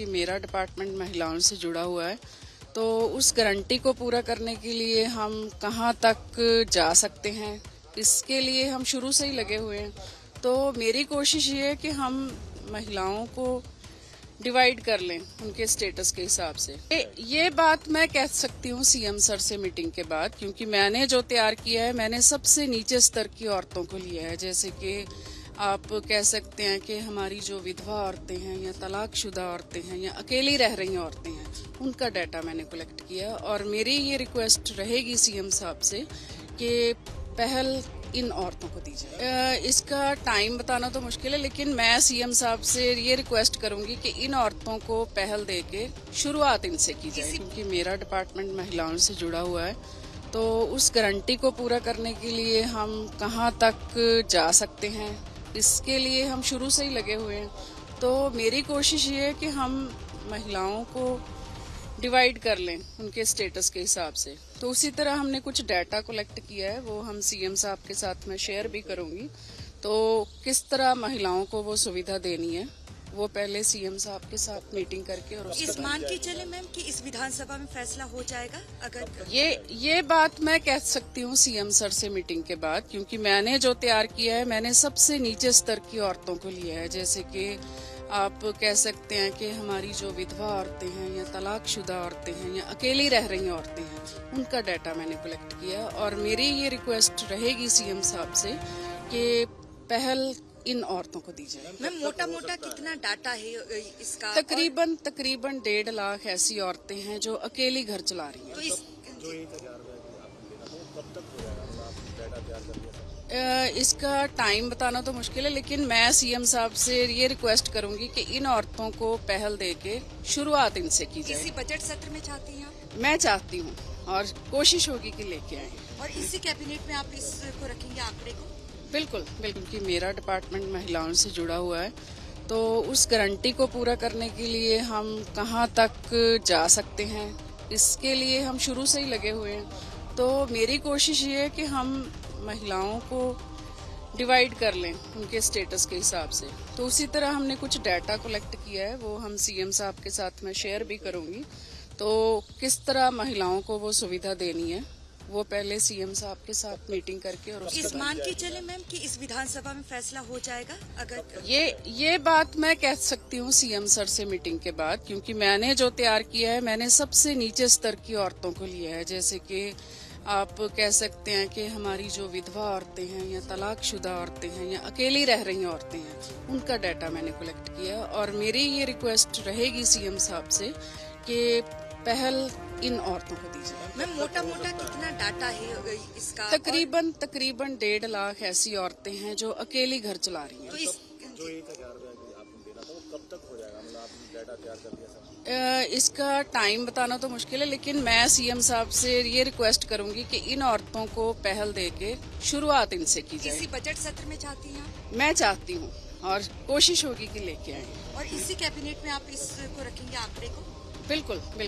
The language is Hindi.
क्योंकि मेरा डिपार्टमेंट महिलाओं से जुड़ा हुआ है, तो उस गारंटी को पूरा करने के लिए हम कहाँ तक जा सकते हैं, इसके लिए हम शुरू से ही लगे हुए हैं। तो मेरी कोशिश ये है कि हम महिलाओं को डिवाइड कर लें उनके स्टेटस के हिसाब से। ये बात मैं कह सकती हूँ सीएम सर से मीटिंग के बाद, क्योंकि मैंने जो तैयार किया है मैंने सबसे नीचे स्तर की औरतों को लिया है। जैसे कि आप कह सकते हैं कि हमारी जो विधवा औरतें हैं या तलाकशुदा औरतें हैं या अकेली रह रही औरतें हैं, उनका डाटा मैंने कलेक्ट किया। और मेरी ये रिक्वेस्ट रहेगी सीएम साहब से कि पहल इन औरतों को दी जाए। इसका टाइम बताना तो मुश्किल है, लेकिन मैं सीएम साहब से ये रिक्वेस्ट करूंगी कि इन औरतों को पहल देके शुरुआत इनसे की जाए, क्योंकि मेरा डिपार्टमेंट महिलाओं से जुड़ा हुआ है। तो उस गारंटी को पूरा करने के लिए हम कहाँ तक जा सकते हैं, इसके लिए हम शुरू से ही लगे हुए हैं। तो मेरी कोशिश ये है कि हम महिलाओं को डिवाइड कर लें उनके स्टेटस के हिसाब से। तो उसी तरह हमने कुछ डाटा कलेक्ट किया है, वो हम सीएम साहब के साथ मैं शेयर भी करूंगी। तो किस तरह महिलाओं को वो सुविधा देनी है, वो पहले सीएम साहब के साथ मीटिंग करके और इस मान के चले मैम कि इस विधानसभा में फैसला हो जाएगा अगर ये बात मैं कह सकती हूँ सीएम सर से मीटिंग के बाद, क्योंकि मैंने जो तैयार किया है मैंने सबसे नीचे स्तर की औरतों को लिया है। जैसे कि आप कह सकते हैं कि हमारी जो विधवा औरतें हैं या तलाकशुदा औरतें हैं या अकेली रह रही औरतें हैं, उनका डाटा मैंने कलेक्ट किया। और मेरी ये रिक्वेस्ट रहेगी सीएम साहब से कि पहल इन औरतों को दी जाए। मैम मोटा मोटा कितना डाटा है इसका? तकरीबन 1.5 लाख ऐसी औरतें हैं जो अकेली घर चला रही हैं। तो इस जो 1000 कब तक हो जाएगा? मतलब आप डाटा तैयार कर लिया? इसका टाइम बताना तो मुश्किल है, लेकिन मैं सीएम साहब से ये रिक्वेस्ट करूंगी कि इन औरतों को पहल देके शुरुआत इनसे की जाए। इसी बजट सत्र में चाहती हैं आप? मैं चाहती हूँ और कोशिश होगी कि लेके आए। और इसी कैबिनेट में आप इसको रखेंगे आंकड़े को? बिल्कुल बिल्कुल, कि मेरा डिपार्टमेंट महिलाओं से जुड़ा हुआ है, तो उस गारंटी को पूरा करने के लिए हम कहाँ तक जा सकते हैं, इसके लिए हम शुरू से ही लगे हुए हैं। तो मेरी कोशिश ये है कि हम महिलाओं को डिवाइड कर लें उनके स्टेटस के हिसाब से। तो उसी तरह हमने कुछ डाटा कलेक्ट किया है, वो हम सीएम साहब के साथ मैं शेयर भी करूंगी। तो किस तरह महिलाओं को वो सुविधा देनी है, वो पहले सीएम साहब के साथ मीटिंग करके और इस मान के चले मैम कि इस विधानसभा में फैसला हो जाएगा अगर ये बात मैं कह सकती हूँ सीएम सर से मीटिंग के बाद, क्योंकि मैंने जो तैयार किया है मैंने सबसे नीचे स्तर की औरतों को लिया है। जैसे कि आप कह सकते हैं कि हमारी जो विधवा औरतें हैं या तलाकशुदा औरतें हैं या अकेली रह रही औरतें हैं, उनका डाटा मैंने कलेक्ट किया। और मेरी ये रिक्वेस्ट रहेगी सीएम साहब से कि पहल इन औरतों को दी जाए। मैम मोटा मोटा कितना डाटा है इसका? तकरीबन 1.5 लाख ऐसी औरतें हैं जो अकेली घर चला रही हैं। तो इस जो 1000 आपने देना था वो कब तक हो जाएगा? मतलब आपने डाटा तैयार कर लिया? इसका टाइम बताना तो मुश्किल है, लेकिन मैं सीएम साहब से ये रिक्वेस्ट करूंगी कि इन औरतों को पहल देके शुरुआत इनसे की जाए। इसी बजट सत्र में चाहती हैं आप? मैं चाहती हूँ और कोशिश होगी कि लेके आए। और इसी कैबिनेट में आप इसको रखेंगे आंकड़े को? बिल्कुल बिल्कुल।